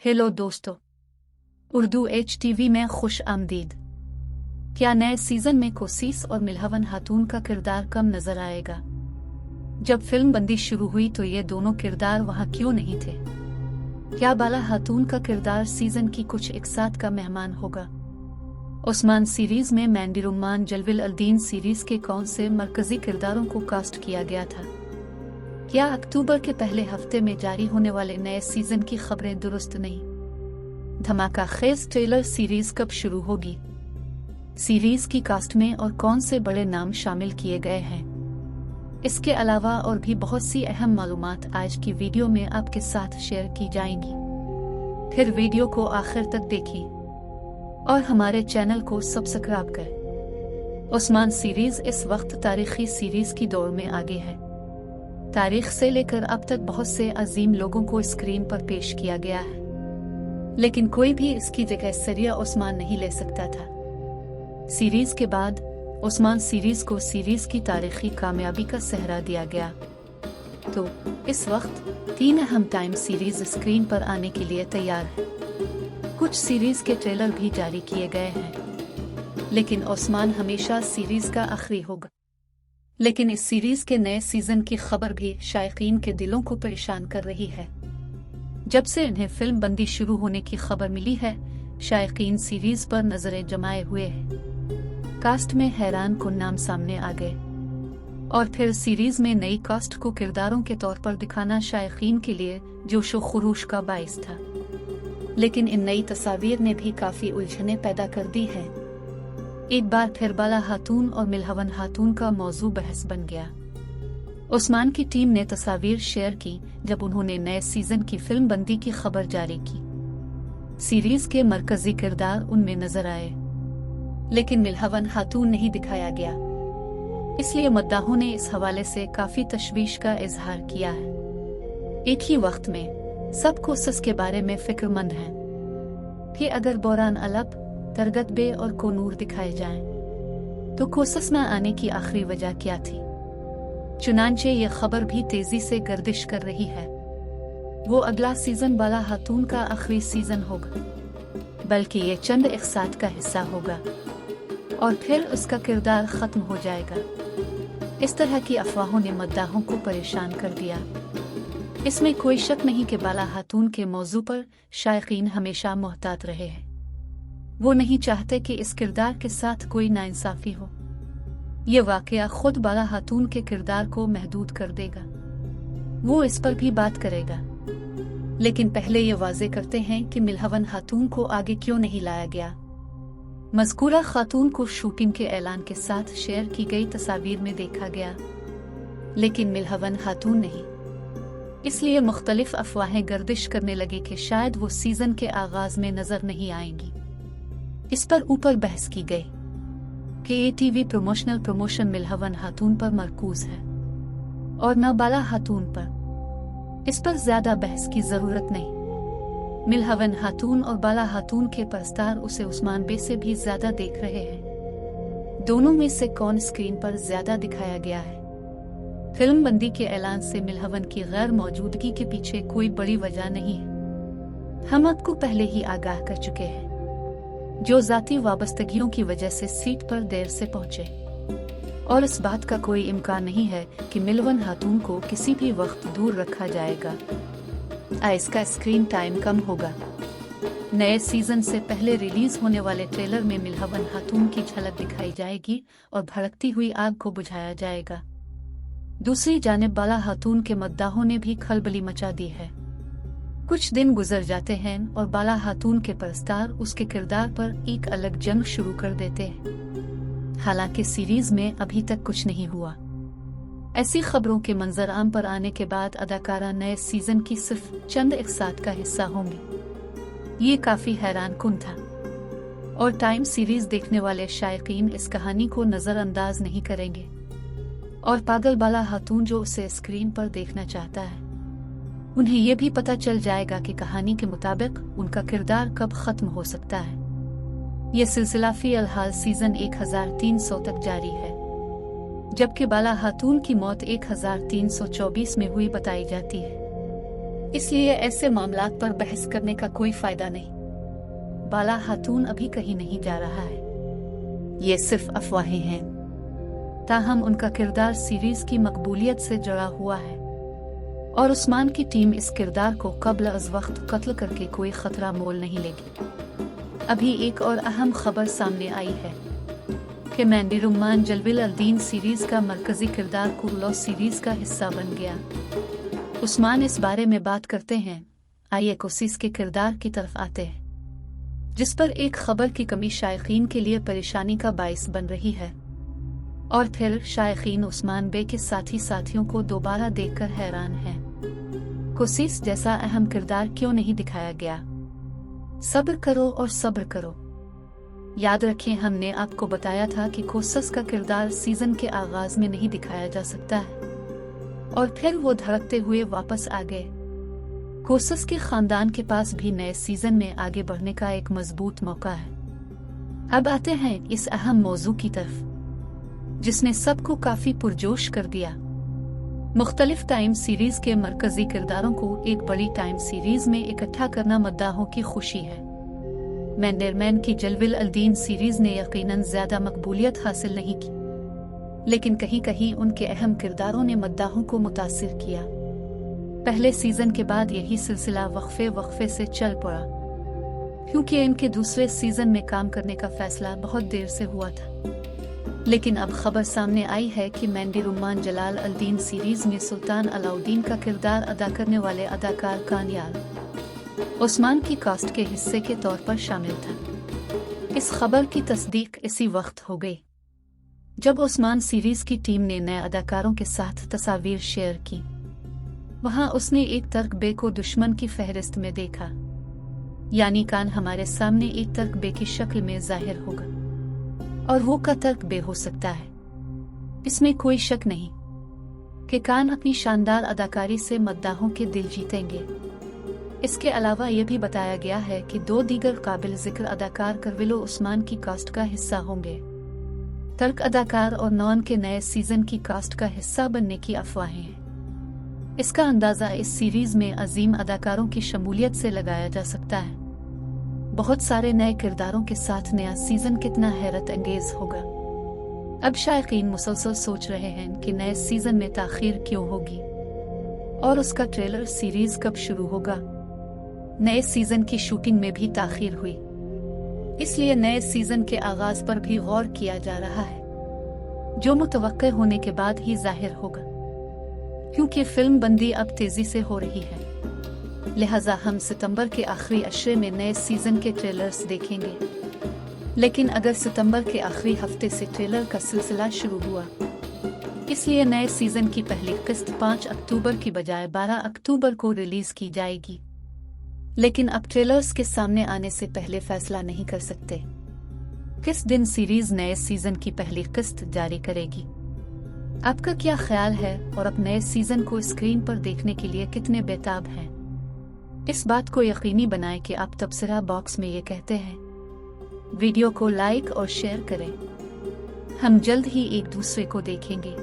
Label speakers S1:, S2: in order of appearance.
S1: Hello दोस्तों, Urdu HTV में खुश आमदीद। क्या नए सीजन में कोसीस और मिल्हवन खातून का किरदार कम नजर आएगा? जब फिल्म बंदी शुरू हुई तो ये दोनों किरदार वहां क्यों नहीं थे? क्या बाला खातून का किरदार सीजन की कुछ एक साथ का मेहमान होगा? उस्मान सीरीज में मैंडी रुम्मान जलविल अल्दीन सीरीज के कौन से मरकजी किरदारों को कास्ट किया गया था? क्या अक्टूबर के पहले हफ्ते में जारी होने वाले नए सीजन की खबरें दुरुस्त नहीं? धमाका खेज ट्रेलर सीरीज कब शुरू होगी? सीरीज की कास्ट में और कौन से बड़े नाम शामिल किए गए हैं? इसके अलावा और भी बहुत सी अहम मालूमात आज की वीडियो में आपके साथ शेयर की जाएंगी। फिर वीडियो को आखिर तक देखिए और हमारे चैनल को सब्सक्राइब करें। उस्मान सीरीज इस वक्त तारीखी सीरीज की दौड़ में आगे है। तारीख से लेकर अब तक बहुत से अजीम लोगों को स्क्रीन पर पेश किया गया है, लेकिन कोई भी इसकी जगह सरिया उस्मान नहीं ले सकता था। सीरीज के बाद उस्मान सीरीज को सीरीज की तारीखी कामयाबी का सेहरा दिया गया। तो इस वक्त 3 अहम टाइम सीरीज स्क्रीन पर आने के लिए तैयार है। कुछ सीरीज के ट्रेलर भी जारी किए गए हैं, लेकिन उस्मान हमेशा सीरीज का आखिरी होगा। लेकिन इस सीरीज के नए सीजन की खबर भी शायकीन के दिलों को परेशान कर रही है। जब से इन्हें फिल्म बंदी शुरू होने की खबर मिली है, शायकीन सीरीज पर नजरें जमाए हुए हैं। कास्ट में हैरान कुन नाम सामने आ गए और फिर सीरीज में नई कास्ट को किरदारों के तौर पर दिखाना शायकीन के लिए जोशो खरूश का बाइस था। लेकिन इन नई तस्वीर ने भी काफी उलझने पैदा कर दी है। एक बार फिर बाला खातून और मिल्हवन खातून का मौजू बहस बन गया। उस्मान की टीम ने तस्वीर शेयर की जब उन्होंने नए सीजन की फिल्म बंदी की खबर जारी की। सीरीज के मरकजी किरदार उनमें नजर आए, लेकिन मिल्हवन खातून नहीं दिखाया गया। इसलिए मद्दाहों ने इस हवाले से काफी तशवीश का इजहार किया है। एक ही वक्त में सब कोसस के बारे में फिक्रमंद हैं कि अगर बोरान अलप, तरगत बे और कोनूर दिखाए जाएं, तो कोसस में आने की आखिरी वजह क्या थी? चुनांचे ये खबर भी तेजी से गर्दिश कर रही है। वो अगला सीजन बाला खातून का आखिरी सीजन होगा, बल्कि ये चंद एक साथ का हिस्सा होगा और फिर उसका किरदार खत्म हो जाएगा। इस तरह की अफवाहों ने मद्दाहों को परेशान कर दिया। इसमें कोई शक नहीं कि बाला खातून के मौजू पर शायकीन हमेशा मोहतात रहे हैं। वो नहीं चाहते कि इस किरदार के साथ कोई नाइंसाफी हो। ये वाकया खुद बाला खातून के किरदार को महदूद कर देगा। वो इस पर भी बात करेगा, लेकिन पहले ये वाजे करते हैं कि मिल्हवन खातून को आगे क्यों नहीं लाया गया। मज़कूरा खातून को शूटिंग के ऐलान के साथ शेयर की गई तस्वीर में देखा गया, लेकिन मिल्हवन खातून नहीं। इसलिए मुख्तलिफ अफवाहें गर्दिश करने लगी कि शायद वो सीजन के आगाज में नजर नहीं आएंगी। इस पर ऊपर बहस की गई कि ATV प्रमोशन मिल्हवन खातून पर मरकूज है और न बाला खातून पर। इस पर ज्यादा बहस की जरूरत नहीं। मिल्हवन खातून और बाला खातून के परस्तार उसे उस्मान बे से भी ज्यादा देख रहे हैं। दोनों में से कौन स्क्रीन पर ज्यादा दिखाया गया है? फिल्म बंदी के ऐलान से मिल्हवन की गैर मौजूदगी के पीछे कोई बड़ी वजह नहीं है। हम आपको पहले ही आगाह कर चुके हैं, जो जाती वाबस्तगियों की वजह से सीट पर देर से पहुंचे, और इस बात का कोई इम्कान नहीं है कि मिल्हवन खातून को किसी भी वक्त दूर रखा जाएगा। इसका स्क्रीन टाइम कम होगा। नए सीजन से पहले रिलीज होने वाले ट्रेलर में मिल्हवन खातून की झलक दिखाई जाएगी और भड़कती हुई आग को बुझाया जाएगा। दूसरी जानिब बाला खातून के मद्दाहों ने भी खलबली मचा दी है। कुछ दिन गुजर जाते हैं और बाला खातून के परस्तार उसके किरदार पर एक अलग जंग शुरू कर देते हैं। हालांकि सीरीज में अभी तक कुछ नहीं हुआ। ऐसी खबरों के मंजर आम पर आने के बाद अदाकारा नए सीजन की सिर्फ चंद एक साथ का हिस्सा होंगी। ये काफी हैरान कुन था और टाइम सीरीज देखने वाले शायकीन इस कहानी को नजरअंदाज नहीं करेंगे। और पागल बाला खातून जो उसे स्क्रीन पर देखना चाहता है, उन्हें यह भी पता चल जाएगा कि कहानी के मुताबिक उनका किरदार कब खत्म हो सकता है। यह सिलसिला फिलहाल सीजन 1300 तक जारी है, जबकि बाला खातून की मौत 1324 में हुई बताई जाती है। इसलिए ऐसे मामलात पर बहस करने का कोई फायदा नहीं। बाला खातून अभी कहीं नहीं जा रहा है, ये सिर्फ अफवाहें हैं। ताहम उनका किरदार सीरीज की मकबूलियत से जुड़ा हुआ है और उस्मान की टीम इस किरदार को कब्ल अज़ वक्त कत्ल करके कोई खतरा मोल नहीं लेगी। अभी एक और अहम खबर सामने आई है कि मैंडी रुम्मान जलविल-अल-दीन सीरीज का मरकजी किरदार कुर्लो सीरीज का हिस्सा बन गया। उस्मान इस बारे में बात करते हैं। आइए कोशिश के किरदार की तरफ आते हैं, जिस पर एक खबर की कमी शायकीन के लिए परेशानी का बाइस बन रही है। और फिर शायकीन उस्मान बे के साथियों को दोबारा देखकर हैरान हैं। कोशिश जैसा अहम किरदार क्यों नहीं दिखाया गया? सब्र करो और सब्र करो। याद रखें, हमने आपको बताया था कि कोशिश का किरदार सीजन के आगाज में नहीं दिखाया जा सकता है और फिर वो धड़कते हुए वापस आ गए। कोशिश के खानदान के पास भी नए सीजन में आगे बढ़ने का एक मजबूत मौका है। अब आते हैं इस अहम मौजू की तरफ जिसने सबको काफी पुरजोश कर दिया। मुख्तलिफ टाइम सीरीज के मरकजी किरदारों को एक बड़ी टाइम सीरीज में इकट्ठा करना मद्दाहों की खुशी है। मैंडेरमैन की जलविल-अल-दीन सीरीज ने यकीनन ज्यादा मकबूलियत हासिल नहीं की, लेकिन कहीं कहीं उनके अहम किरदारों ने मद्दाहों को मुतासिर किया। पहले सीजन के बाद यही सिलसिला वक्फे से चल पड़ा, क्योंकि इनके दूसरे सीजन में काम करने का फैसला बहुत देर से हुआ था। लेकिन अब खबर सामने आई है कि मैंडी रुम्मान जलाल-अल-दीन सीरीज में सुल्तान अलाउद्दीन का किरदार अदा करने वाले अदाकार कानियाल उस्मान की कास्ट के हिस्से के तौर पर शामिल था। इस खबर की तस्दीक इसी वक्त हो गई जब उस्मान सीरीज की टीम ने नए अदाकारों के साथ तस्वीर शेयर की। वहां उसने एक तर्क बे को दुश्मन की फहरिस्त में देखा, यानी कान हमारे सामने एक तर्क बे की शक्ल में जाहिर होगा और वो का तर्क बे हो सकता है। इसमें कोई शक नहीं कि कान अपनी शानदार अदाकारी से मद्दाहों के दिल जीतेंगे। इसके अलावा यह भी बताया गया है कि 2 दीगर काबिल जिक्र अदाकार करविलो उस्मान की कास्ट का हिस्सा होंगे। तर्क अदाकार और नॉन के नए सीजन की कास्ट का हिस्सा बनने की अफवाहें हैं। इसका अंदाजा इस सीरीज में अजीम अदाकारों की शमूलियत से लगाया जा सकता है। बहुत सारे नए किरदारों के साथ नया सीजन कितना हैरत अंगेज होगा। अब शायकीन मुसलसल सोच रहे हैं कि नए सीजन में ताखीर क्यों होगी और उसका ट्रेलर सीरीज कब शुरू होगा। नए सीजन की शूटिंग में भी ताखीर हुई, इसलिए नए सीजन के आगाज पर भी गौर किया जा रहा है, जो मुतवक्के होने के बाद ही जाहिर होगा। क्योंकि फिल्म बंदी अब तेजी से हो रही है, लिहाजा हम सितंबर के आखिरी अशरे में नए सीजन के ट्रेलर्स देखेंगे। लेकिन अगर सितंबर के आखिरी हफ्ते से ट्रेलर का सिलसिला शुरू हुआ, इसलिए नए सीजन की पहली किस्त 5 अक्टूबर की बजाय 12 अक्टूबर को रिलीज की जाएगी। लेकिन अब ट्रेलर्स के सामने आने से पहले फैसला नहीं कर सकते किस दिन सीरीज नए सीजन की पहली किस्त जारी करेगी। आपका क्या ख्याल है और अब नए सीजन को स्क्रीन पर देखने के लिए कितने बेताब हैं? इस बात को यकीनी बनाएं कि आप तबसरा बॉक्स में ये कहते हैं। वीडियो को लाइक और शेयर करें। हम जल्द ही एक दूसरे को देखेंगे।